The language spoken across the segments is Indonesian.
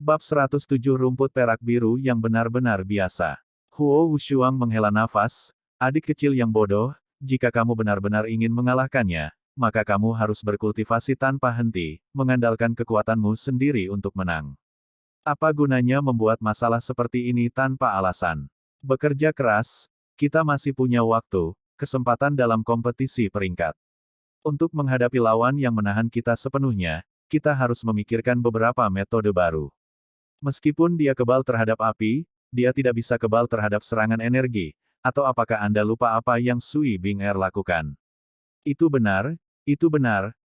Bab 107 Rumput perak biru yang benar-benar biasa. Huo Wushuang menghela nafas, adik kecil yang bodoh, jika kamu benar-benar ingin mengalahkannya, maka kamu harus berkultivasi tanpa henti, mengandalkan kekuatanmu sendiri untuk menang. Apa gunanya membuat masalah seperti ini tanpa alasan? Bekerja keras, kita masih punya waktu, kesempatan dalam kompetisi peringkat. Untuk menghadapi lawan yang menahan kita sepenuhnya, kita harus memikirkan beberapa metode baru. Meskipun dia kebal terhadap api, dia tidak bisa kebal terhadap serangan energi. Atau apakah Anda lupa apa yang Sui Bing-er lakukan? Itu benar,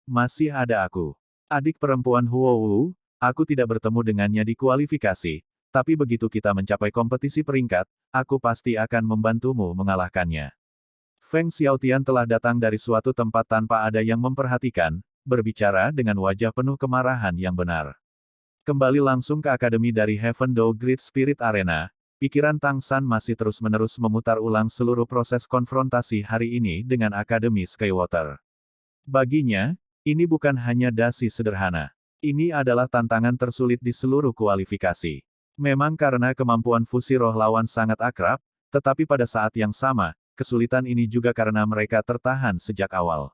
masih ada aku. Adik perempuan Huo Wu, aku tidak bertemu dengannya di kualifikasi, tapi begitu kita mencapai kompetisi peringkat, aku pasti akan membantumu mengalahkannya. Feng Xiaotian telah datang dari suatu tempat tanpa ada yang memperhatikan, berbicara dengan wajah penuh kemarahan yang benar. Kembali langsung ke akademi dari Heaven Dou Great Spirit Arena, pikiran Tang San masih terus-menerus memutar ulang seluruh proses konfrontasi hari ini dengan Akademi Skywater. Baginya, ini bukan hanya dasi sederhana. Ini adalah tantangan tersulit di seluruh kualifikasi. Memang karena kemampuan fusi roh lawan sangat akrab, tetapi pada saat yang sama, kesulitan ini juga karena mereka tertahan sejak awal.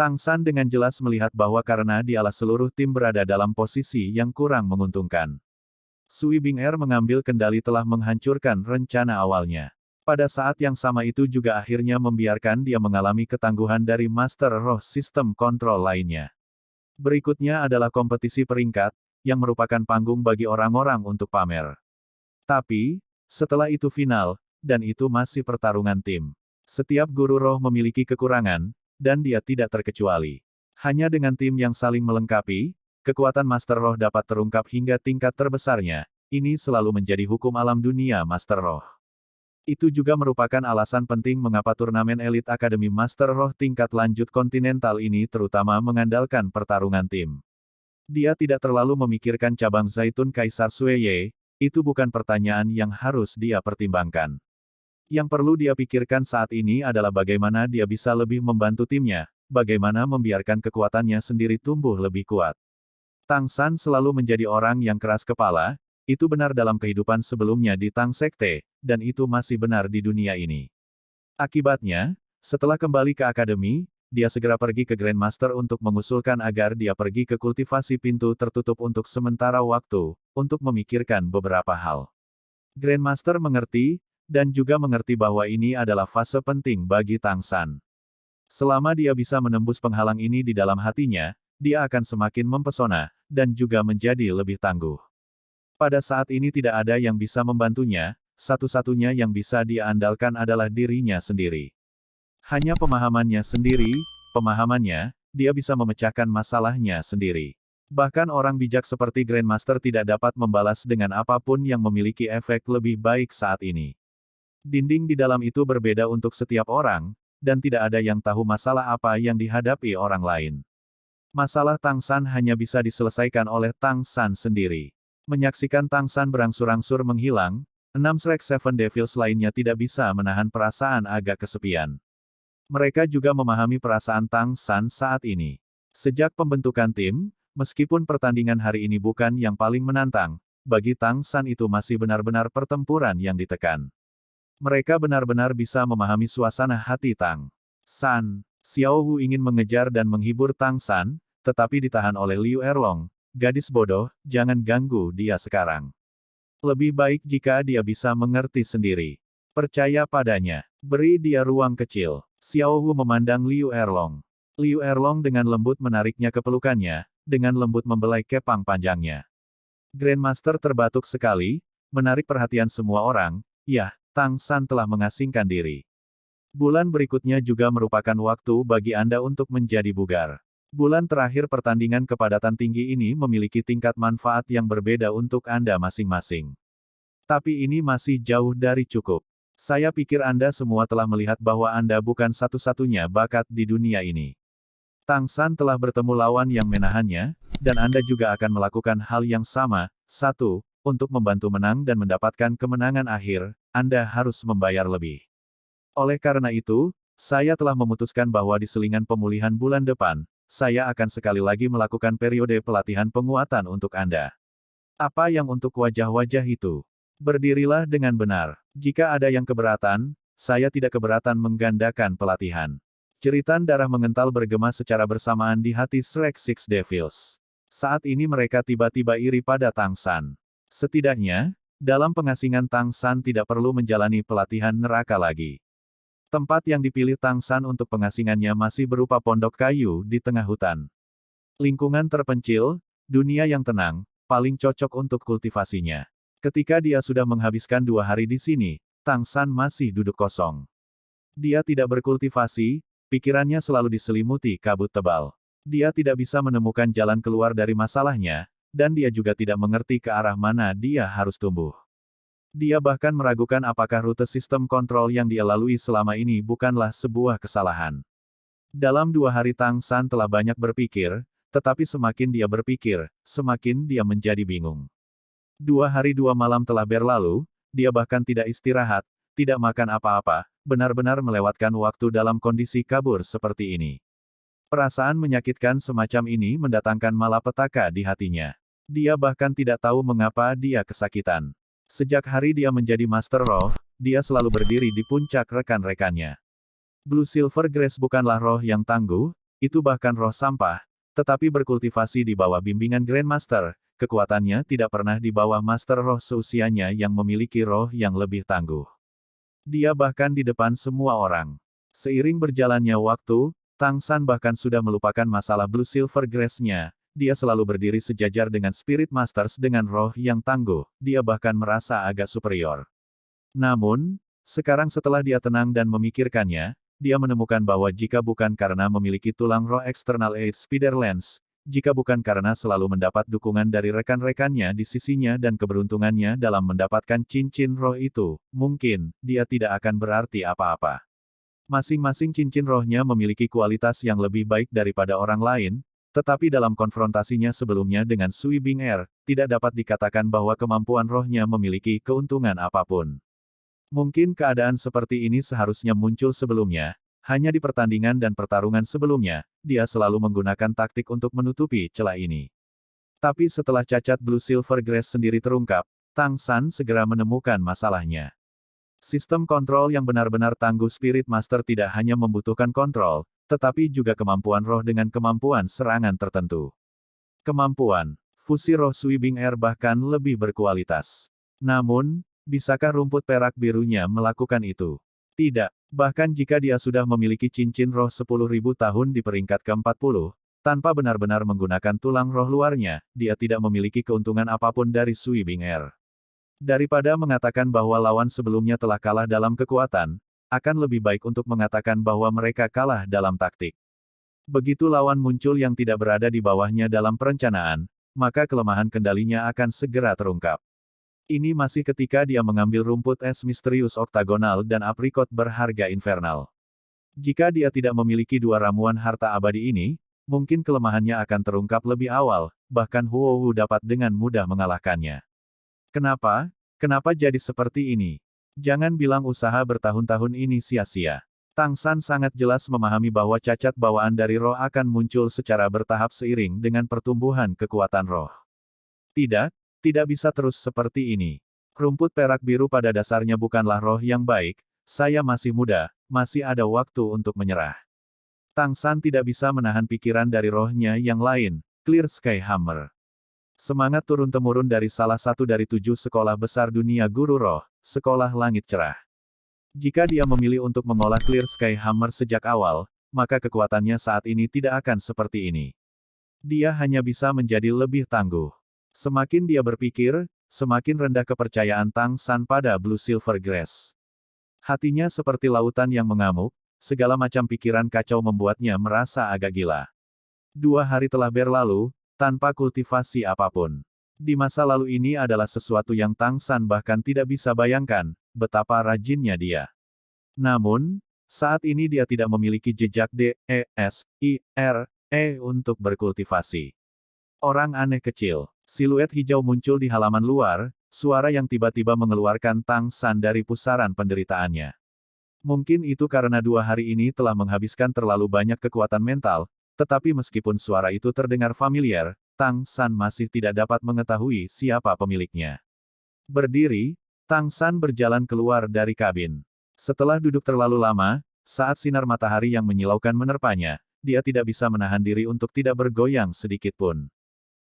Tang San dengan jelas melihat bahwa karena dialah seluruh tim berada dalam posisi yang kurang menguntungkan. Sui Bing-er mengambil kendali telah menghancurkan rencana awalnya. Pada saat yang sama itu juga akhirnya membiarkan dia mengalami ketangguhan dari Master Roh Sistem Kontrol lainnya. Berikutnya adalah kompetisi peringkat, yang merupakan panggung bagi orang-orang untuk pamer. Tapi, setelah itu final, dan itu masih pertarungan tim. Setiap guru roh memiliki kekurangan, dan dia tidak terkecuali. Hanya dengan tim yang saling melengkapi, kekuatan Master Roh dapat terungkap hingga tingkat terbesarnya. Ini selalu menjadi hukum alam dunia Master Roh. Itu juga merupakan alasan penting mengapa turnamen elit Akademi Master Roh tingkat lanjut kontinental ini terutama mengandalkan pertarungan tim. Dia tidak terlalu memikirkan cabang Zaitun Kaisar Sueye, itu bukan pertanyaan yang harus dia pertimbangkan. Yang perlu dia pikirkan saat ini adalah bagaimana dia bisa lebih membantu timnya, bagaimana membiarkan kekuatannya sendiri tumbuh lebih kuat. Tang San selalu menjadi orang yang keras kepala, itu benar dalam kehidupan sebelumnya di Tang Sekte, dan itu masih benar di dunia ini. Akibatnya, setelah kembali ke akademi, dia segera pergi ke Grandmaster untuk mengusulkan agar dia pergi ke kultivasi pintu tertutup untuk sementara waktu, untuk memikirkan beberapa hal. Grandmaster mengerti, dan juga mengerti bahwa ini adalah fase penting bagi Tang San. Selama dia bisa menembus penghalang ini di dalam hatinya, dia akan semakin mempesona, dan juga menjadi lebih tangguh. Pada saat ini tidak ada yang bisa membantunya, satu-satunya yang bisa dia andalkan adalah dirinya sendiri. Hanya pemahamannya sendiri, dia bisa memecahkan masalahnya sendiri. Bahkan orang bijak seperti Grandmaster tidak dapat membalas dengan apapun yang memiliki efek lebih baik saat ini. Dinding di dalam itu berbeda untuk setiap orang, dan tidak ada yang tahu masalah apa yang dihadapi orang lain. Masalah Tang San hanya bisa diselesaikan oleh Tang San sendiri. Menyaksikan Tang San berangsur-angsur menghilang, 6 Shrek Seven Devils lainnya tidak bisa menahan perasaan agak kesepian. Mereka juga memahami perasaan Tang San saat ini. Sejak pembentukan tim, meskipun pertandingan hari ini bukan yang paling menantang, bagi Tang San itu masih benar-benar pertempuran yang ditekan. Mereka benar-benar bisa memahami suasana hati Tang San. Xiao Wu ingin mengejar dan menghibur Tang San, tetapi ditahan oleh Liu Erlong. Gadis bodoh, jangan ganggu dia sekarang. Lebih baik jika dia bisa mengerti sendiri. Percaya padanya. Beri dia ruang kecil. Xiao Wu memandang Liu Erlong. Liu Erlong dengan lembut menariknya ke pelukannya, dengan lembut membelai kepang panjangnya. Grandmaster terbatuk sekali, menarik perhatian semua orang. Yah, Tang San telah mengasingkan diri. Bulan berikutnya juga merupakan waktu bagi Anda untuk menjadi bugar. Bulan terakhir pertandingan kepadatan tinggi ini memiliki tingkat manfaat yang berbeda untuk Anda masing-masing. Tapi ini masih jauh dari cukup. Saya pikir Anda semua telah melihat bahwa Anda bukan satu-satunya bakat di dunia ini. Tang San telah bertemu lawan yang menahannya, dan Anda juga akan melakukan hal yang sama. 1. Untuk membantu menang dan mendapatkan kemenangan akhir, Anda harus membayar lebih. Oleh karena itu, saya telah memutuskan bahwa di selingan pemulihan bulan depan, saya akan sekali lagi melakukan periode pelatihan penguatan untuk Anda. Apa yang untuk wajah-wajah itu? Berdirilah dengan benar. Jika ada yang keberatan, saya tidak keberatan menggandakan pelatihan. Jeritan darah mengental bergema secara bersamaan di hati Shrek Six Devils. Saat ini mereka tiba-tiba iri pada Tang San. Setidaknya, dalam pengasingan Tang San tidak perlu menjalani pelatihan neraka lagi. Tempat yang dipilih Tang San untuk pengasingannya masih berupa pondok kayu di tengah hutan. Lingkungan terpencil, dunia yang tenang, paling cocok untuk kultivasinya. Ketika dia sudah menghabiskan 2 hari di sini, Tang San masih duduk kosong. Dia tidak berkultivasi, pikirannya selalu diselimuti kabut tebal. Dia tidak bisa menemukan jalan keluar dari masalahnya, dan dia juga tidak mengerti ke arah mana dia harus tumbuh. Dia bahkan meragukan apakah rute sistem kontrol yang dia lalui selama ini bukanlah sebuah kesalahan. Dalam 2 hari Tang San telah banyak berpikir, tetapi semakin dia berpikir, semakin dia menjadi bingung. 2 hari 2 malam telah berlalu, dia bahkan tidak istirahat, tidak makan apa-apa, benar-benar melewatkan waktu dalam kondisi kabur seperti ini. Perasaan menyakitkan semacam ini mendatangkan malapetaka di hatinya. Dia bahkan tidak tahu mengapa dia kesakitan. Sejak hari dia menjadi Master Roh, dia selalu berdiri di puncak rekan-rekannya. Blue Silver Grace bukanlah roh yang tangguh, itu bahkan roh sampah, tetapi berkultivasi di bawah bimbingan Grandmaster, kekuatannya tidak pernah di bawah Master Roh seusianya yang memiliki roh yang lebih tangguh. Dia bahkan di depan semua orang. Seiring berjalannya waktu, Tang San bahkan sudah melupakan masalah Blue Silver Grace-nya. Dia selalu berdiri sejajar dengan Spirit Masters dengan roh yang tangguh, dia bahkan merasa agak superior. Namun, sekarang setelah dia tenang dan memikirkannya, dia menemukan bahwa jika bukan karena memiliki tulang roh eksternal 8 Spider Lens, jika bukan karena selalu mendapat dukungan dari rekan-rekannya di sisinya dan keberuntungannya dalam mendapatkan cincin roh itu, mungkin, dia tidak akan berarti apa-apa. Masing-masing cincin rohnya memiliki kualitas yang lebih baik daripada orang lain, tetapi dalam konfrontasinya sebelumnya dengan Sui Bing Er, tidak dapat dikatakan bahwa kemampuan rohnya memiliki keuntungan apapun. Mungkin keadaan seperti ini seharusnya muncul sebelumnya, hanya di pertandingan dan pertarungan sebelumnya, dia selalu menggunakan taktik untuk menutupi celah ini. Tapi setelah cacat Blue Silver Grace sendiri terungkap, Tang San segera menemukan masalahnya. Sistem kontrol yang benar-benar tangguh Spirit Master tidak hanya membutuhkan kontrol, tetapi juga kemampuan roh dengan kemampuan serangan tertentu. Kemampuan fusi roh Sui Bing Er bahkan lebih berkualitas. Namun, bisakah rumput perak birunya melakukan itu? Tidak. Bahkan jika dia sudah memiliki cincin roh 10.000 tahun di peringkat ke-40, tanpa benar-benar menggunakan tulang roh luarnya, dia tidak memiliki keuntungan apapun dari Sui Bing Er. Daripada mengatakan bahwa lawan sebelumnya telah kalah dalam kekuatan, akan lebih baik untuk mengatakan bahwa mereka kalah dalam taktik. Begitu lawan muncul yang tidak berada di bawahnya dalam perencanaan, maka kelemahan kendalinya akan segera terungkap. Ini masih ketika dia mengambil rumput es misterius oktagonal dan aprikot berharga infernal. Jika dia tidak memiliki 2 ramuan harta abadi ini, mungkin kelemahannya akan terungkap lebih awal, bahkan Huo Wu dapat dengan mudah mengalahkannya. Kenapa? Kenapa jadi seperti ini? Jangan bilang usaha bertahun-tahun ini sia-sia. Tang San sangat jelas memahami bahwa cacat bawaan dari roh akan muncul secara bertahap seiring dengan pertumbuhan kekuatan roh. Tidak bisa terus seperti ini. Rumput perak biru pada dasarnya bukanlah roh yang baik, saya masih muda, masih ada waktu untuk menyerah. Tang San tidak bisa menahan pikiran dari rohnya yang lain, Clear Sky Hammer. Semangat turun-temurun dari salah satu dari 7 sekolah besar dunia guru roh, sekolah langit cerah. Jika dia memilih untuk mengolah Clear Sky Hammer sejak awal, maka kekuatannya saat ini tidak akan seperti ini. Dia hanya bisa menjadi lebih tangguh. Semakin dia berpikir, semakin rendah kepercayaan Tang San pada Blue Silver Grace. Hatinya seperti lautan yang mengamuk, segala macam pikiran kacau membuatnya merasa agak gila. 2 hari telah berlalu, tanpa kultivasi apapun. Di masa lalu ini adalah sesuatu yang Tang San bahkan tidak bisa bayangkan, betapa rajinnya dia. Namun, saat ini dia tidak memiliki jejak D-E-S-I-R-E untuk berkultivasi. Orang aneh kecil. Siluet hijau muncul di halaman luar, suara yang tiba-tiba mengeluarkan Tang San dari pusaran penderitaannya. Mungkin itu karena 2 hari ini telah menghabiskan terlalu banyak kekuatan mental, tetapi meskipun suara itu terdengar familiar, Tang San masih tidak dapat mengetahui siapa pemiliknya. Berdiri, Tang San berjalan keluar dari kabin. Setelah duduk terlalu lama, saat sinar matahari yang menyilaukan menerpanya, dia tidak bisa menahan diri untuk tidak bergoyang sedikit pun.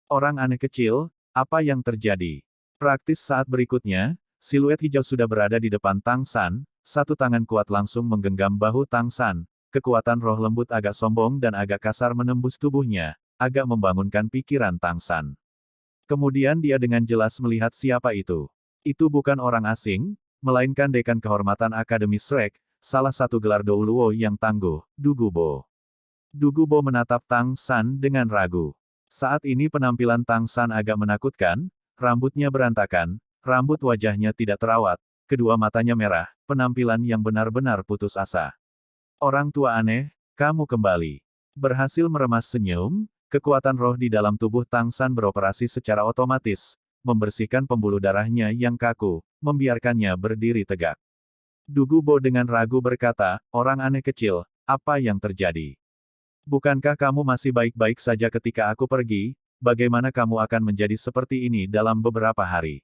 Orang aneh kecil, apa yang terjadi? Praktis saat berikutnya, siluet hijau sudah berada di depan Tang San, satu tangan kuat langsung menggenggam bahu Tang San, kekuatan roh lembut agak sombong dan agak kasar menembus tubuhnya, agak membangunkan pikiran Tang San. Kemudian dia dengan jelas melihat siapa itu. Itu bukan orang asing, melainkan dekan kehormatan Akademi Shrek, salah satu gelar Douluo yang tangguh, Du Gubo. Du Gubo menatap Tang San dengan ragu. Saat ini penampilan Tang San agak menakutkan, rambutnya berantakan, rambut wajahnya tidak terawat, kedua matanya merah, penampilan yang benar-benar putus asa. Orang tua aneh, kamu kembali. Berhasil meremas senyum, kekuatan roh di dalam tubuh Tang San beroperasi secara otomatis, membersihkan pembuluh darahnya yang kaku, membiarkannya berdiri tegak. Du Gubo dengan ragu berkata, orang aneh kecil, apa yang terjadi? Bukankah kamu masih baik-baik saja ketika aku pergi, bagaimana kamu akan menjadi seperti ini dalam beberapa hari?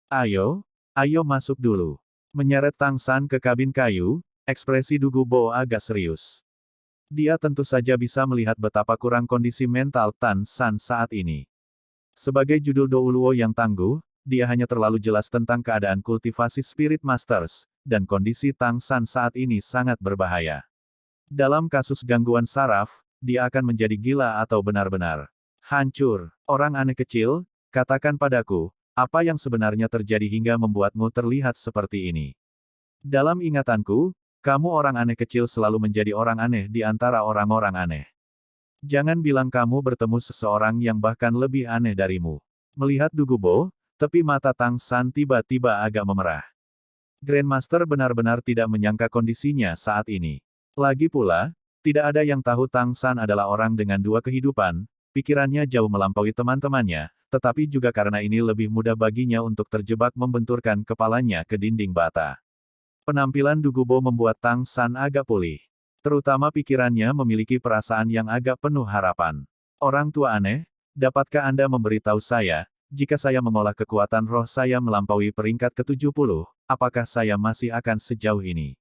Ayo, ayo masuk dulu. Menyeret Tang San ke kabin kayu, ekspresi Du Gubo agak serius. Dia tentu saja bisa melihat betapa kurang kondisi mental Tang San saat ini. Sebagai judul Douluo yang tangguh, dia hanya terlalu jelas tentang keadaan kultivasi Spirit Masters, dan kondisi Tang San saat ini sangat berbahaya. Dalam kasus gangguan saraf, dia akan menjadi gila atau benar-benar hancur. Orang aneh kecil, katakan padaku, apa yang sebenarnya terjadi hingga membuatmu terlihat seperti ini? Dalam ingatanku, kamu orang aneh kecil selalu menjadi orang aneh di antara orang-orang aneh. Jangan bilang kamu bertemu seseorang yang bahkan lebih aneh darimu. Melihat Du Gubo, tepi mata Tang San tiba-tiba agak memerah. Grandmaster benar-benar tidak menyangka kondisinya saat ini. Lagi pula, tidak ada yang tahu Tang San adalah orang dengan dua kehidupan, pikirannya jauh melampaui teman-temannya, tetapi juga karena ini lebih mudah baginya untuk terjebak membenturkan kepalanya ke dinding bata. Penampilan Du Gubo membuat Tang San agak pulih. Terutama pikirannya memiliki perasaan yang agak penuh harapan. Orang tua aneh, dapatkah Anda memberitahu saya, jika saya mengolah kekuatan roh saya melampaui peringkat ke-70, apakah saya masih akan sejauh ini?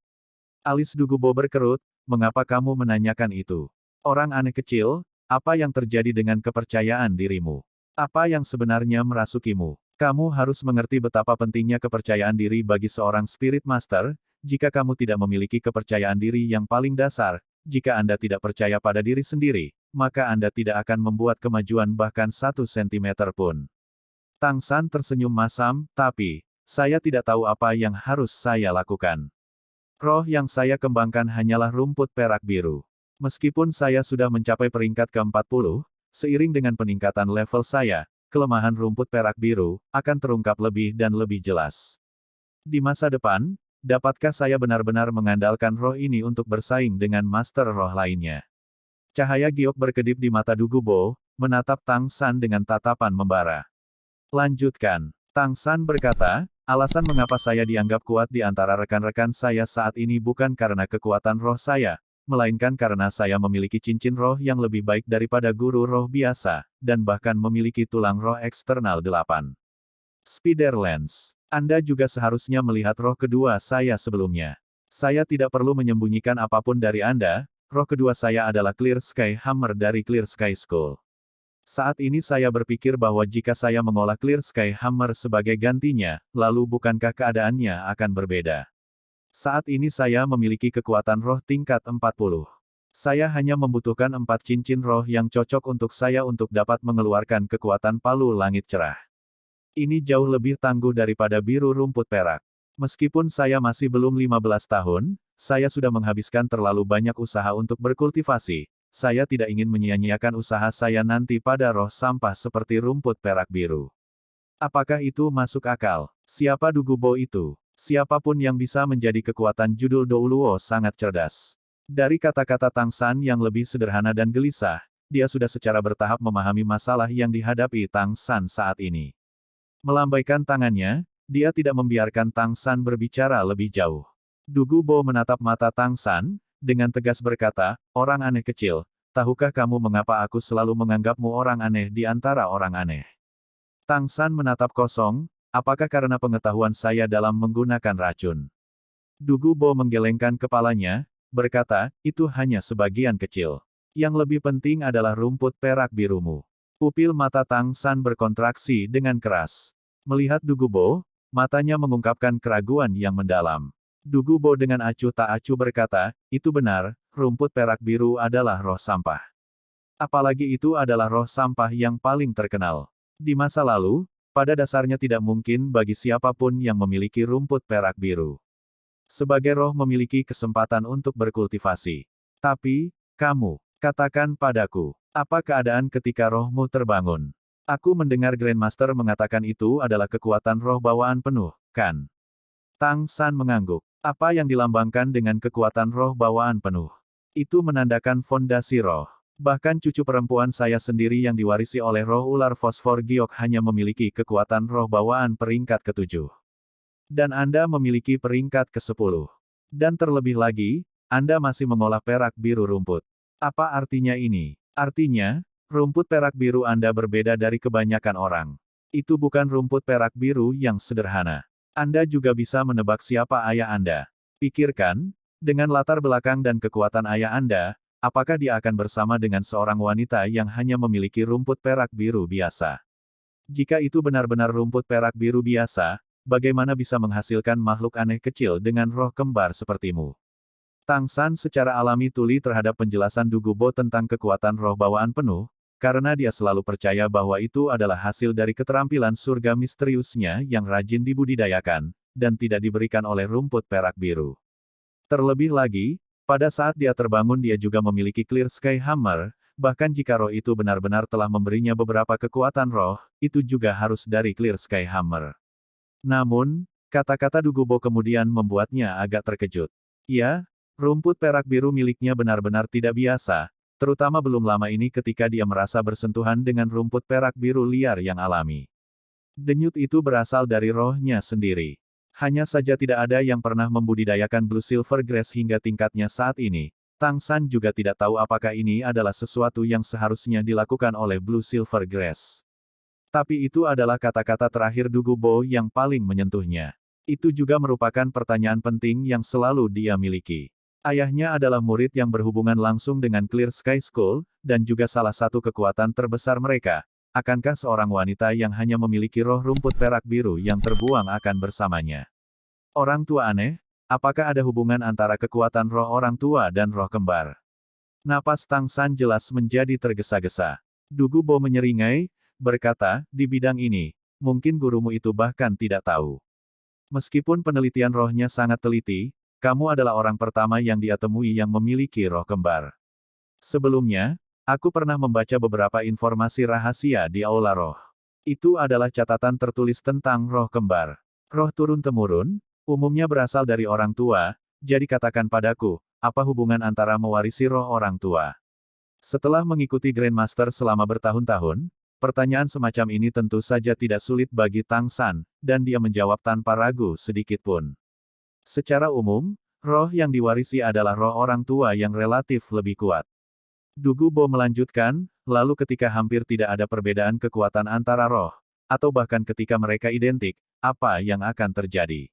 Alis Du Gubo berkerut, mengapa kamu menanyakan itu? Orang aneh kecil, apa yang terjadi dengan kepercayaan dirimu? Apa yang sebenarnya merasukimu? Kamu harus mengerti betapa pentingnya kepercayaan diri bagi seorang Spirit Master, jika kamu tidak memiliki kepercayaan diri yang paling dasar, jika Anda tidak percaya pada diri sendiri, maka Anda tidak akan membuat kemajuan bahkan 1 sentimeter pun. Tang San tersenyum masam, tapi, saya tidak tahu apa yang harus saya lakukan. Roh yang saya kembangkan hanyalah rumput perak biru. Meskipun saya sudah mencapai peringkat ke-40, seiring dengan peningkatan level saya, kelemahan rumput perak biru akan terungkap lebih dan lebih jelas. Di masa depan, dapatkah saya benar-benar mengandalkan roh ini untuk bersaing dengan master roh lainnya? Cahaya giok berkedip di mata Du Gubo, menatap Tang San dengan tatapan membara. Lanjutkan. Tang San berkata, alasan mengapa saya dianggap kuat di antara rekan-rekan saya saat ini bukan karena kekuatan roh saya, melainkan karena saya memiliki cincin roh yang lebih baik daripada guru roh biasa, dan bahkan memiliki tulang roh eksternal 8. Spider Lens. Anda juga seharusnya melihat roh kedua saya sebelumnya. Saya tidak perlu menyembunyikan apapun dari Anda, roh kedua saya adalah Clear Sky Hammer dari Clear Sky School. Saat ini saya berpikir bahwa jika saya mengolah Clear Sky Hammer sebagai gantinya, lalu bukankah keadaannya akan berbeda? Saat ini saya memiliki kekuatan roh tingkat 40. Saya hanya membutuhkan 4 cincin roh yang cocok untuk saya untuk dapat mengeluarkan kekuatan palu langit cerah. Ini jauh lebih tangguh daripada biru rumput perak. Meskipun saya masih belum 15 tahun, saya sudah menghabiskan terlalu banyak usaha untuk berkultivasi. Saya tidak ingin menyia-nyiakan usaha saya nanti pada roh sampah seperti rumput perak biru. Apakah itu masuk akal? Siapa Du Gubo itu? Siapapun yang bisa menjadi kekuatan judul Douluo sangat cerdas. Dari kata-kata Tang San yang lebih sederhana dan gelisah, dia sudah secara bertahap memahami masalah yang dihadapi Tang San saat ini. Melambaikan tangannya, dia tidak membiarkan Tang San berbicara lebih jauh. Du Gubo menatap mata Tang San, dengan tegas berkata, orang aneh kecil, tahukah kamu mengapa aku selalu menganggapmu orang aneh di antara orang aneh? Tang San menatap kosong, apakah karena pengetahuan saya dalam menggunakan racun? Du Gubo menggelengkan kepalanya, berkata, itu hanya sebagian kecil. Yang lebih penting adalah rumput perak birumu. Pupil mata Tang San berkontraksi dengan keras. Melihat Du Gubo, matanya mengungkapkan keraguan yang mendalam. Du Gubo dengan acuh tak acuh berkata, itu benar, rumput perak biru adalah roh sampah. Apalagi itu adalah roh sampah yang paling terkenal. Di masa lalu, pada dasarnya tidak mungkin bagi siapapun yang memiliki rumput perak biru. Sebagai roh memiliki kesempatan untuk berkultivasi. Tapi, kamu, katakan padaku, apa keadaan ketika rohmu terbangun? Aku mendengar Grandmaster mengatakan itu adalah kekuatan roh bawaan penuh, kan? Tang San mengangguk. Apa yang dilambangkan dengan kekuatan roh bawaan penuh? Itu menandakan fondasi roh. Bahkan cucu perempuan saya sendiri yang diwarisi oleh roh ular fosfor giok hanya memiliki kekuatan roh bawaan peringkat ke-7. Dan Anda memiliki peringkat ke-10. Dan terlebih lagi, Anda masih mengolah perak biru rumput. Apa artinya ini? Artinya, rumput perak biru Anda berbeda dari kebanyakan orang. Itu bukan rumput perak biru yang sederhana. Anda juga bisa menebak siapa ayah Anda. Pikirkan, dengan latar belakang dan kekuatan ayah Anda, apakah dia akan bersama dengan seorang wanita yang hanya memiliki rumput perak biru biasa? Jika itu benar-benar rumput perak biru biasa, bagaimana bisa menghasilkan makhluk aneh kecil dengan roh kembar sepertimu? Tang San secara alami tuli terhadap penjelasan Du Gubo tentang kekuatan roh bawaan penuh, karena dia selalu percaya bahwa itu adalah hasil dari keterampilan surga misteriusnya yang rajin dibudidayakan, dan tidak diberikan oleh rumput perak biru. Terlebih lagi, pada saat dia terbangun dia juga memiliki Clear Sky Hammer, bahkan jika roh itu benar-benar telah memberinya beberapa kekuatan roh, itu juga harus dari Clear Sky Hammer. Namun, kata-kata Du Gubo kemudian membuatnya agak terkejut. Ya, rumput perak biru miliknya benar-benar tidak biasa, terutama belum lama ini ketika dia merasa bersentuhan dengan rumput perak biru liar yang alami. Denyut itu berasal dari rohnya sendiri. Hanya saja tidak ada yang pernah membudidayakan Blue Silver Grass hingga tingkatnya saat ini. Tang San juga tidak tahu apakah ini adalah sesuatu yang seharusnya dilakukan oleh Blue Silver Grass. Tapi itu adalah kata-kata terakhir Du Gubo yang paling menyentuhnya. Itu juga merupakan pertanyaan penting yang selalu dia miliki. Ayahnya adalah murid yang berhubungan langsung dengan Clear Sky School, dan juga salah satu kekuatan terbesar mereka. Akankah seorang wanita yang hanya memiliki roh rumput perak biru yang terbuang akan bersamanya? Orang tua aneh, apakah ada hubungan antara kekuatan roh orang tua dan roh kembar? Napas Tang San jelas menjadi tergesa-gesa. Du Gubo menyeringai, berkata, di bidang ini, mungkin gurumu itu bahkan tidak tahu. Meskipun penelitian rohnya sangat teliti, kamu adalah orang pertama yang dia temui yang memiliki roh kembar. Sebelumnya, aku pernah membaca beberapa informasi rahasia di Aula Roh. Itu adalah catatan tertulis tentang roh kembar. Roh turun-temurun, umumnya berasal dari orang tua, jadi katakan padaku, apa hubungan antara mewarisi roh orang tua? Setelah mengikuti Grandmaster selama bertahun-tahun, pertanyaan semacam ini tentu saja tidak sulit bagi Tang San, dan dia menjawab tanpa ragu sedikit pun. Secara umum, roh yang diwarisi adalah roh orang tua yang relatif lebih kuat. Du Gubo melanjutkan, lalu ketika hampir tidak ada perbedaan kekuatan antara roh, atau bahkan ketika mereka identik, apa yang akan terjadi?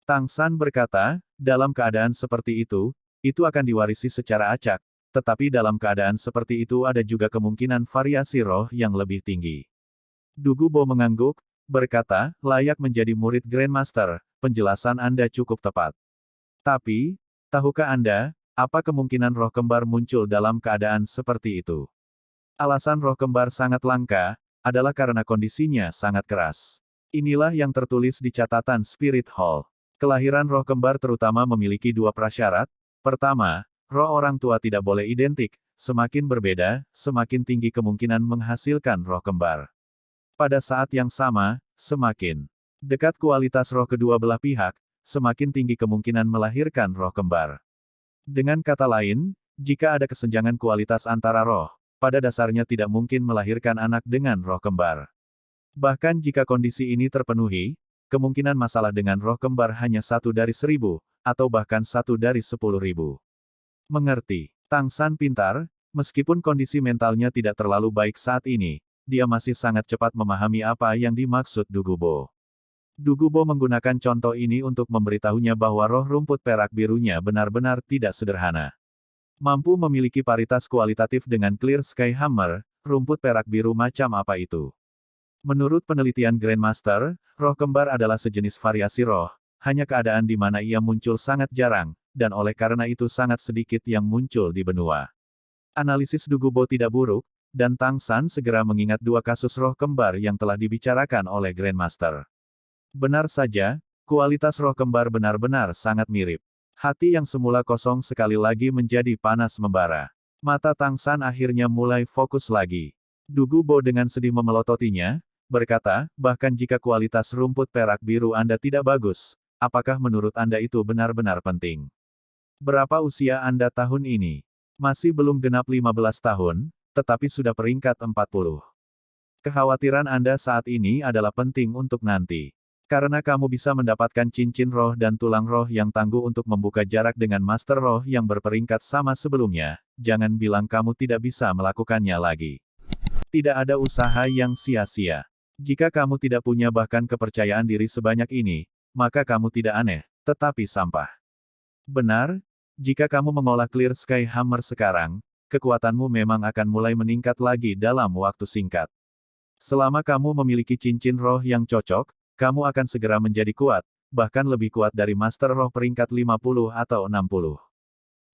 Tang San berkata, dalam keadaan seperti itu akan diwarisi secara acak, tetapi dalam keadaan seperti itu ada juga kemungkinan variasi roh yang lebih tinggi. Du Gubo mengangguk, berkata, layak menjadi murid Grandmaster, penjelasan Anda cukup tepat. Tapi, tahukah Anda, apa kemungkinan roh kembar muncul dalam keadaan seperti itu? Alasan roh kembar sangat langka, adalah karena kondisinya sangat keras. Inilah yang tertulis di catatan Spirit Hall. Kelahiran roh kembar terutama memiliki dua prasyarat. Pertama, roh orang tua tidak boleh identik, semakin berbeda, semakin tinggi kemungkinan menghasilkan roh kembar. Pada saat yang sama, semakin dekat kualitas roh kedua belah pihak, semakin tinggi kemungkinan melahirkan roh kembar. Dengan kata lain, jika ada kesenjangan kualitas antara roh, pada dasarnya tidak mungkin melahirkan anak dengan roh kembar. Bahkan jika kondisi ini terpenuhi, kemungkinan masalah dengan roh kembar hanya 1 dari 1000, atau bahkan 1 dari 10.000. Mengerti? Tang San pintar, Meskipun kondisi mentalnya tidak terlalu baik saat ini, dia masih sangat cepat memahami apa yang dimaksud Dugubo. Dugubo menggunakan contoh ini untuk memberitahunya bahwa roh rumput perak birunya benar-benar tidak sederhana. Mampu memiliki paritas kualitatif dengan Clear Sky Hammer, rumput perak biru macam apa itu? Menurut penelitian Grandmaster, roh kembar adalah sejenis variasi roh, hanya keadaan di mana ia muncul sangat jarang, dan oleh karena itu sangat sedikit yang muncul di benua. Analisis Dugubo tidak buruk, dan Tang San segera mengingat dua kasus roh kembar yang telah dibicarakan oleh Grandmaster. Benar saja, kualitas roh kembar benar-benar sangat mirip. Hati yang semula kosong sekali lagi menjadi panas membara. Mata Tang San akhirnya mulai fokus lagi. Dugubo dengan sedih memelototinya, berkata, bahkan jika kualitas rumput perak biru Anda tidak bagus, apakah menurut Anda itu benar-benar penting? Berapa usia Anda tahun ini? Masih belum genap 15 tahun, tetapi sudah peringkat 40. Kekhawatiran Anda saat ini adalah penting untuk nanti. Karena kamu bisa mendapatkan cincin roh dan tulang roh yang tangguh untuk membuka jarak dengan master roh yang berperingkat sama sebelumnya, jangan bilang kamu tidak bisa melakukannya lagi. Tidak ada usaha yang sia-sia. Jika kamu tidak punya bahkan kepercayaan diri sebanyak ini, maka kamu tidak aneh, tetapi sampah. Benar, jika kamu mengolah Clear Sky Hammer sekarang, kekuatanmu memang akan mulai meningkat lagi dalam waktu singkat. Selama kamu memiliki cincin roh yang cocok, kamu akan segera menjadi kuat, bahkan lebih kuat dari Master Roh peringkat 50 atau 60.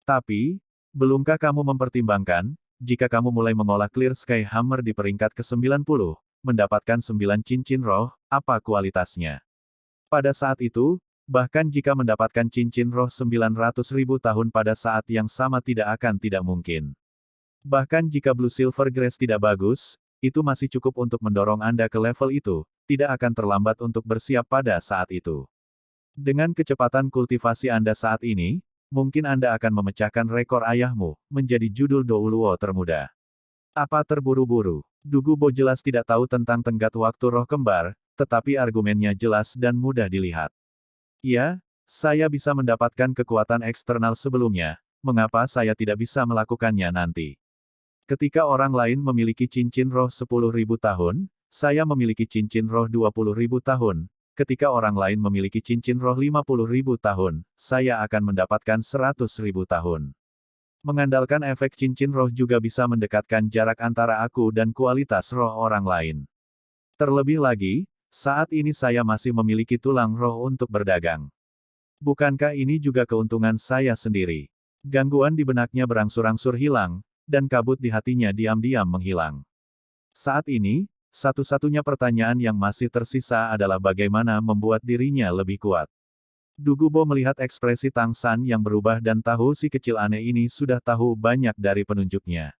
Tapi, belumkah kamu mempertimbangkan, jika kamu mulai mengolah Clear Sky Hammer di peringkat ke-90, mendapatkan 9 cincin roh, apa kualitasnya? Pada saat itu, bahkan jika mendapatkan cincin roh 900.000 tahun pada saat yang sama tidak mungkin. Bahkan jika Blue Silver Grace tidak bagus, itu masih cukup untuk mendorong Anda ke level itu, tidak akan terlambat untuk bersiap pada saat itu. Dengan kecepatan kultivasi Anda saat ini, mungkin Anda akan memecahkan rekor ayahmu, menjadi judul Douluo termuda. Apa terburu-buru? Dugubo jelas tidak tahu tentang tenggat waktu roh kembar, tetapi argumennya jelas dan mudah dilihat. Ya, saya bisa mendapatkan kekuatan eksternal sebelumnya, mengapa saya tidak bisa melakukannya nanti? Ketika orang lain memiliki cincin roh 10.000 tahun, saya memiliki cincin roh 20.000 tahun. Ketika orang lain memiliki cincin roh 50.000 tahun, saya akan mendapatkan 100.000 tahun. Mengandalkan efek cincin roh juga bisa mendekatkan jarak antara aku dan kualitas roh orang lain. Terlebih lagi, saat ini saya masih memiliki tulang roh untuk berdagang. Bukankah ini juga keuntungan saya sendiri? Gangguan di benaknya berangsur-angsur hilang, dan kabut di hatinya diam-diam menghilang. Saat ini, satu-satunya pertanyaan yang masih tersisa adalah bagaimana membuat dirinya lebih kuat. Dugubo melihat ekspresi Tang San yang berubah dan tahu si kecil aneh ini sudah tahu banyak dari penunjuknya.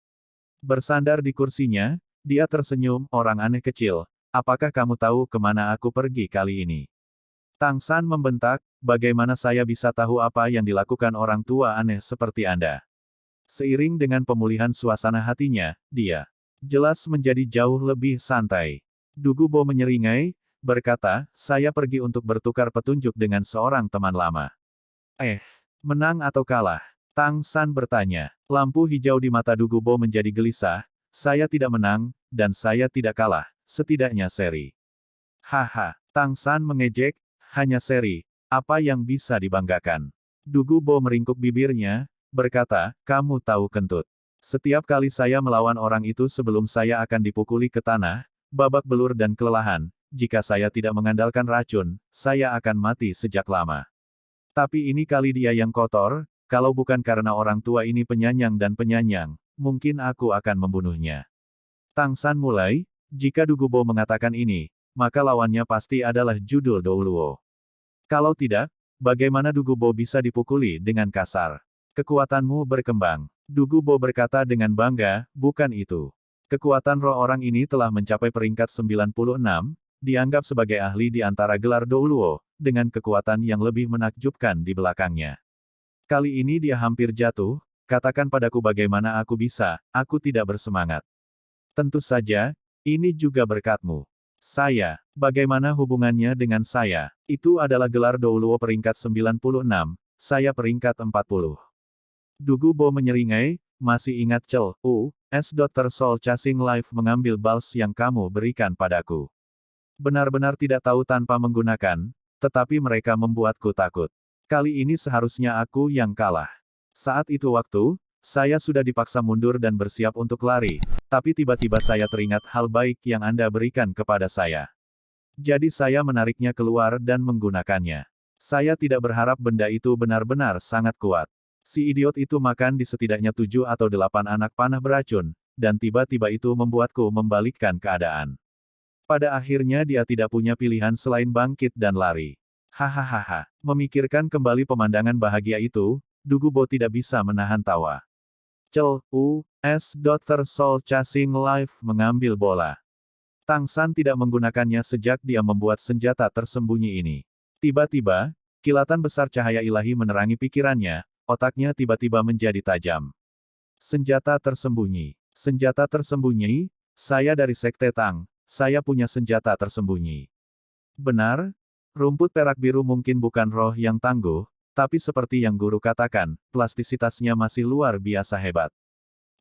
Bersandar di kursinya, dia tersenyum, orang aneh kecil, apakah kamu tahu kemana aku pergi kali ini? Tang San membentak, bagaimana saya bisa tahu apa yang dilakukan orang tua aneh seperti Anda? Seiring dengan pemulihan suasana hatinya, dia jelas menjadi jauh lebih santai. Dugubo menyeringai, berkata, saya pergi untuk bertukar petunjuk dengan seorang teman lama. Menang atau kalah? Tang San bertanya. Lampu hijau di mata Dugubo menjadi gelisah, saya tidak menang, dan saya tidak kalah, setidaknya seri. Haha, Tang San mengejek, hanya seri, apa yang bisa dibanggakan? Dugubo meringkuk bibirnya, berkata, kamu tahu kentut. Setiap kali saya melawan orang itu sebelum saya akan dipukuli ke tanah, babak belur dan kelelahan, jika saya tidak mengandalkan racun, saya akan mati sejak lama. Tapi ini kali dia yang kotor, kalau bukan karena orang tua ini penyanyang dan penyanyang, mungkin aku akan membunuhnya. Tang San mulai, jika Dugubo mengatakan ini, maka lawannya pasti adalah judul Douluo. Kalau tidak, bagaimana Dugubo bisa dipukuli dengan kasar? Kekuatanmu berkembang. Dugubo berkata dengan bangga, bukan itu. Kekuatan roh orang ini telah mencapai peringkat 96, dianggap sebagai ahli di antara gelar Douluo, dengan kekuatan yang lebih menakjubkan di belakangnya. Kali ini dia hampir jatuh, katakan padaku bagaimana aku bisa, aku tidak bersemangat. Tentu saja, ini juga berkatmu. Saya, bagaimana hubungannya dengan saya? Itu adalah gelar Douluo peringkat 96, saya peringkat 40. Dugubo menyeringai, masih ingat Cel, Dr. Soul Chasing Life mengambil bals yang kamu berikan padaku. Benar-benar tidak tahu tanpa menggunakan, tetapi mereka membuatku takut. Kali ini seharusnya aku yang kalah. Saat itu waktu, saya sudah dipaksa mundur dan bersiap untuk lari, tapi tiba-tiba saya teringat hal baik yang Anda berikan kepada saya. Jadi saya menariknya keluar dan menggunakannya. Saya tidak berharap benda itu benar-benar sangat kuat. Si idiot itu makan di setidaknya 7 atau 8 anak panah beracun, dan tiba-tiba itu membuatku membalikkan keadaan. Pada akhirnya dia tidak punya pilihan selain bangkit dan lari. Hahaha. Memikirkan kembali pemandangan bahagia itu, Dugubo tidak bisa menahan tawa. Cel, Dr. Soul Chasing Life mengambil bola. Tang San tidak menggunakannya sejak dia membuat senjata tersembunyi ini. Tiba-tiba, kilatan besar cahaya ilahi menerangi pikirannya, otaknya tiba-tiba menjadi tajam. Senjata tersembunyi. Senjata tersembunyi, saya dari Sekte Tang, saya punya senjata tersembunyi. Benar, rumput perak biru mungkin bukan roh yang tangguh, tapi seperti yang guru katakan, plastisitasnya masih luar biasa hebat.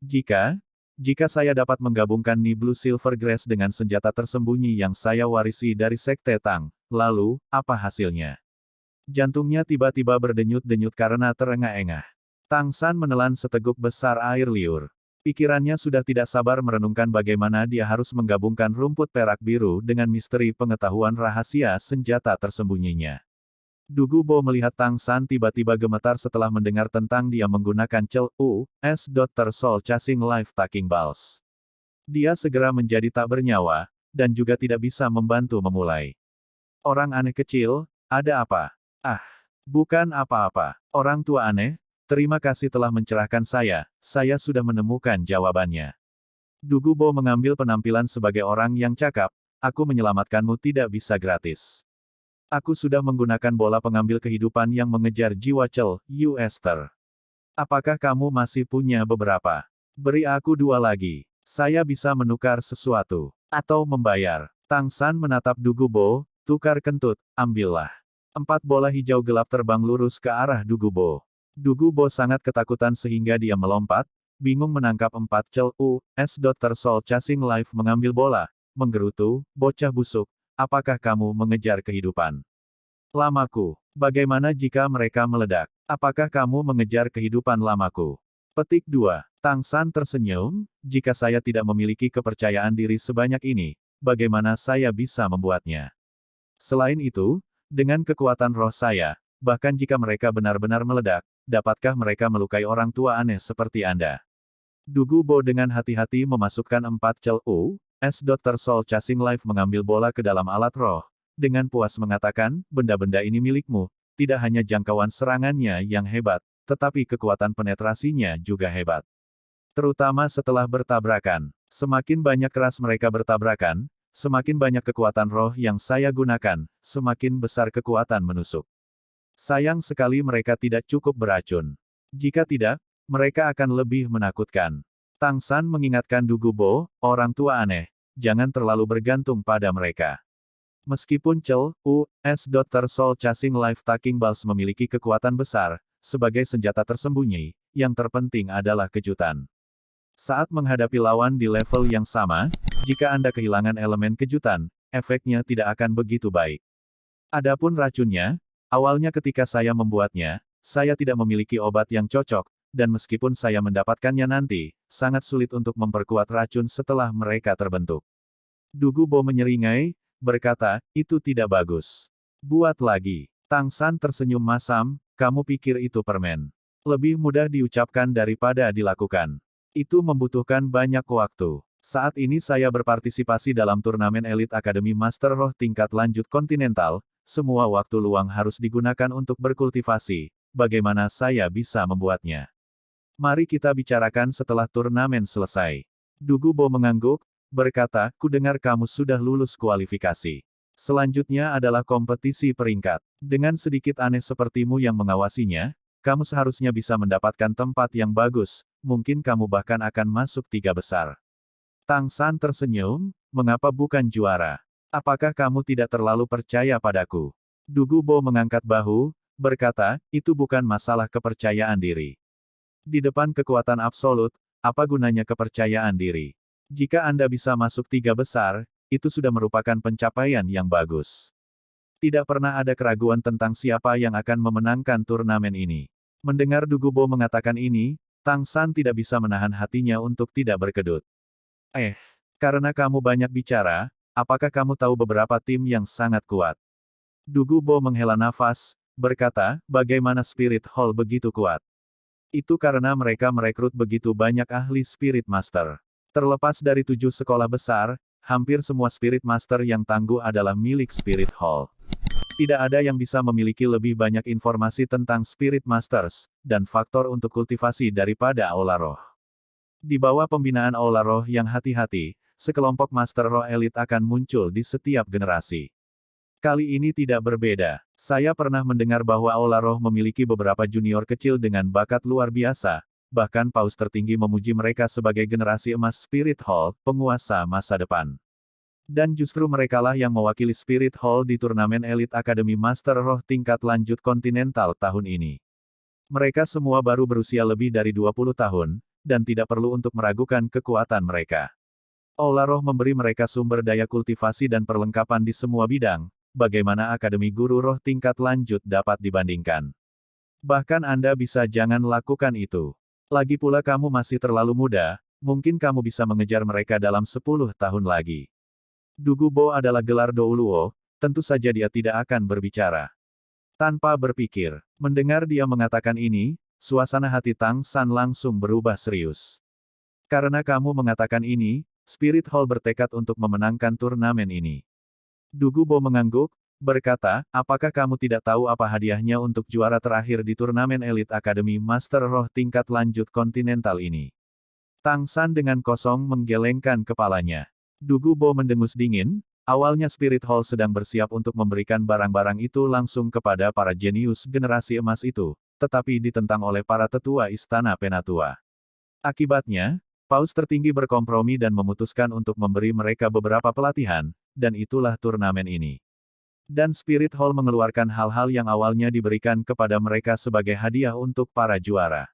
Jika saya dapat menggabungkan Ni Blue Silver Grace dengan senjata tersembunyi yang saya warisi dari Sekte Tang, lalu, apa hasilnya? Jantungnya tiba-tiba berdenyut-denyut karena terengah-engah. Tang San menelan seteguk besar air liur. Pikirannya sudah tidak sabar merenungkan bagaimana dia harus menggabungkan rumput perak biru dengan misteri pengetahuan rahasia senjata tersembunyinya. Dugubo melihat Tang San tiba-tiba gemetar setelah mendengar tentang dia menggunakan Cel, Dr. Soul Chasing Life Taking Balls. Dia segera menjadi tak bernyawa, dan juga tidak bisa membantu memulai. Orang aneh kecil, ada apa? Ah, bukan apa-apa. Orang tua aneh, terima kasih telah mencerahkan saya sudah menemukan jawabannya. Dugubo mengambil penampilan sebagai orang yang cakap, aku menyelamatkanmu tidak bisa gratis. Aku sudah menggunakan bola pengambil kehidupan yang mengejar jiwa Cel, Esther. Apakah kamu masih punya beberapa? Beri aku 2 lagi. Saya bisa menukar sesuatu. Atau membayar. Tang San menatap Dugubo, tukar kentut, ambillah. 4 bola hijau gelap terbang lurus ke arah Dugubo. Dugubo sangat ketakutan sehingga dia melompat, bingung menangkap 4 Cel, Dr. Soul Chasing Life mengambil bola, menggerutu, bocah busuk. Apakah kamu mengejar kehidupan? Lamaku. Bagaimana jika mereka meledak? Apakah kamu mengejar kehidupan lamaku? Petik 2. Tang San tersenyum, jika saya tidak memiliki kepercayaan diri sebanyak ini, bagaimana saya bisa membuatnya? Selain itu, dengan kekuatan roh saya, bahkan jika mereka benar-benar meledak, dapatkah mereka melukai orang tua aneh seperti Anda? Dugubo dengan hati-hati memasukkan 4 Cel, Dr. Soul Chasing Life mengambil bola ke dalam alat roh, dengan puas mengatakan, benda-benda ini milikmu, tidak hanya jangkauan serangannya yang hebat, tetapi kekuatan penetrasinya juga hebat. Terutama setelah bertabrakan. Semakin banyak keras mereka bertabrakan, semakin banyak kekuatan roh yang saya gunakan, semakin besar kekuatan menusuk. Sayang sekali mereka tidak cukup beracun. Jika tidak, mereka akan lebih menakutkan. Tang San mengingatkan Dugubo, orang tua aneh, jangan terlalu bergantung pada mereka. Meskipun Cel, Dr. Soul Chasing Life Taking Balls memiliki kekuatan besar, sebagai senjata tersembunyi, yang terpenting adalah kejutan. Saat menghadapi lawan di level yang sama, jika Anda kehilangan elemen kejutan, efeknya tidak akan begitu baik. Adapun racunnya, awalnya ketika saya membuatnya, saya tidak memiliki obat yang cocok, dan meskipun saya mendapatkannya nanti, sangat sulit untuk memperkuat racun setelah mereka terbentuk. Dugubo menyeringai, berkata, itu tidak bagus. Buat lagi. Tang San tersenyum masam, kamu pikir itu permen. Lebih mudah diucapkan daripada dilakukan. Itu membutuhkan banyak waktu. Saat ini saya berpartisipasi dalam turnamen elit Akademi Master Roh tingkat lanjut kontinental, semua waktu luang harus digunakan untuk berkultivasi, bagaimana saya bisa membuatnya? Mari kita bicarakan setelah turnamen selesai. Dugubo mengangguk, berkata, kudengar kamu sudah lulus kualifikasi. Selanjutnya adalah kompetisi peringkat. Dengan sedikit aneh sepertimu yang mengawasinya, kamu seharusnya bisa mendapatkan tempat yang bagus, mungkin kamu bahkan akan masuk 3 besar. Tang San tersenyum, mengapa bukan juara? Apakah kamu tidak terlalu percaya padaku? Dugubo mengangkat bahu, berkata, itu bukan masalah kepercayaan diri. Di depan kekuatan absolut, apa gunanya kepercayaan diri? Jika Anda bisa masuk 3 besar, itu sudah merupakan pencapaian yang bagus. Tidak pernah ada keraguan tentang siapa yang akan memenangkan turnamen ini. Mendengar Du Gubo mengatakan ini, Tang San tidak bisa menahan hatinya untuk tidak berkedut. Karena kamu banyak bicara, apakah kamu tahu beberapa tim yang sangat kuat? Du Gubo menghela nafas, berkata, bagaimana Spirit Hall begitu kuat? Itu karena mereka merekrut begitu banyak ahli Spirit Master. Terlepas dari 7 sekolah besar, hampir semua Spirit Master yang tangguh adalah milik Spirit Hall. Tidak ada yang bisa memiliki lebih banyak informasi tentang Spirit Masters, dan faktor untuk kultivasi daripada Aula Roh. Di bawah pembinaan Aula Roh yang hati-hati, sekelompok Master Roh Elit akan muncul di setiap generasi. Kali ini tidak berbeda. Saya pernah mendengar bahwa Aula Roh memiliki beberapa junior kecil dengan bakat luar biasa, bahkan paus tertinggi memuji mereka sebagai generasi emas Spirit Hall, penguasa masa depan. Dan justru merekalah yang mewakili Spirit Hall di turnamen Elite Academy Master Roh tingkat lanjut kontinental tahun ini. Mereka semua baru berusia lebih dari 20 tahun, dan tidak perlu untuk meragukan kekuatan mereka. Aula Roh memberi mereka sumber daya kultivasi dan perlengkapan di semua bidang, bagaimana Akademi Guru Roh tingkat lanjut dapat dibandingkan. Bahkan Anda bisa jangan lakukan itu. Lagi pula kamu masih terlalu muda, mungkin kamu bisa mengejar mereka dalam 10 tahun lagi. Du Gubo adalah gelar Douluo, tentu saja dia tidak akan berbicara. Tanpa berpikir, mendengar dia mengatakan ini, suasana hati Tang San langsung berubah serius. Karena kamu mengatakan ini, Spirit Hall bertekad untuk memenangkan turnamen ini. Du Gubo mengangguk, berkata, apakah kamu tidak tahu apa hadiahnya untuk juara terakhir di turnamen Elite Academy Master Roh tingkat lanjut kontinental ini? Tang San dengan kosong menggelengkan kepalanya. Du Gubo mendengus dingin, awalnya Spirit Hall sedang bersiap untuk memberikan barang-barang itu langsung kepada para jenius generasi emas itu, tetapi ditentang oleh para tetua Istana Penatua. Akibatnya, paus tertinggi berkompromi dan memutuskan untuk memberi mereka beberapa pelatihan, dan itulah turnamen ini. Dan Spirit Hall mengeluarkan hal-hal yang awalnya diberikan kepada mereka sebagai hadiah untuk para juara.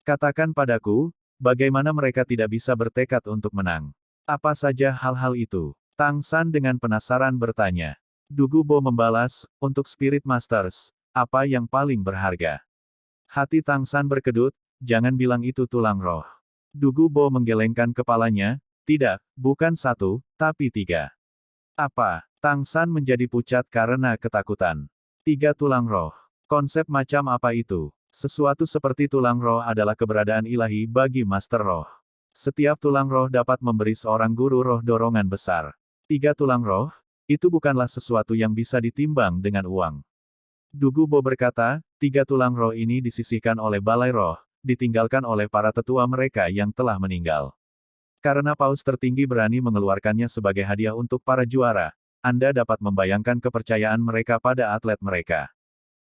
Katakan padaku, bagaimana mereka tidak bisa bertekad untuk menang? Apa saja hal-hal itu? Tang San dengan penasaran bertanya. Du Gubo membalas, untuk Spirit Masters, apa yang paling berharga? Hati Tang San berkedut, jangan bilang itu tulang roh. Du Gubo menggelengkan kepalanya, tidak, bukan 1, tapi 3. Apa? Tang San menjadi pucat karena ketakutan. 3 tulang roh. Konsep macam apa itu? Sesuatu seperti tulang roh adalah keberadaan ilahi bagi Master Roh. Setiap tulang roh dapat memberi seorang guru roh dorongan besar. 3 tulang roh, itu bukanlah sesuatu yang bisa ditimbang dengan uang. Du Gubo berkata, 3 tulang roh ini disisihkan oleh balai roh, ditinggalkan oleh para tetua mereka yang telah meninggal. Karena paus tertinggi berani mengeluarkannya sebagai hadiah untuk para juara, Anda dapat membayangkan kepercayaan mereka pada atlet mereka.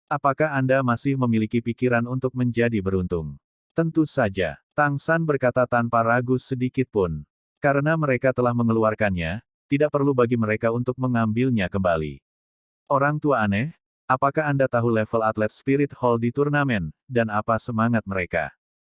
Apakah Anda masih memiliki pikiran untuk menjadi beruntung? Tentu saja, Tang San berkata tanpa ragu sedikit pun. Karena mereka telah mengeluarkannya, tidak perlu bagi mereka untuk mengambilnya kembali. Orang tua aneh, apakah Anda tahu level atlet Spirit Hall di turnamen, dan apa semangat mereka?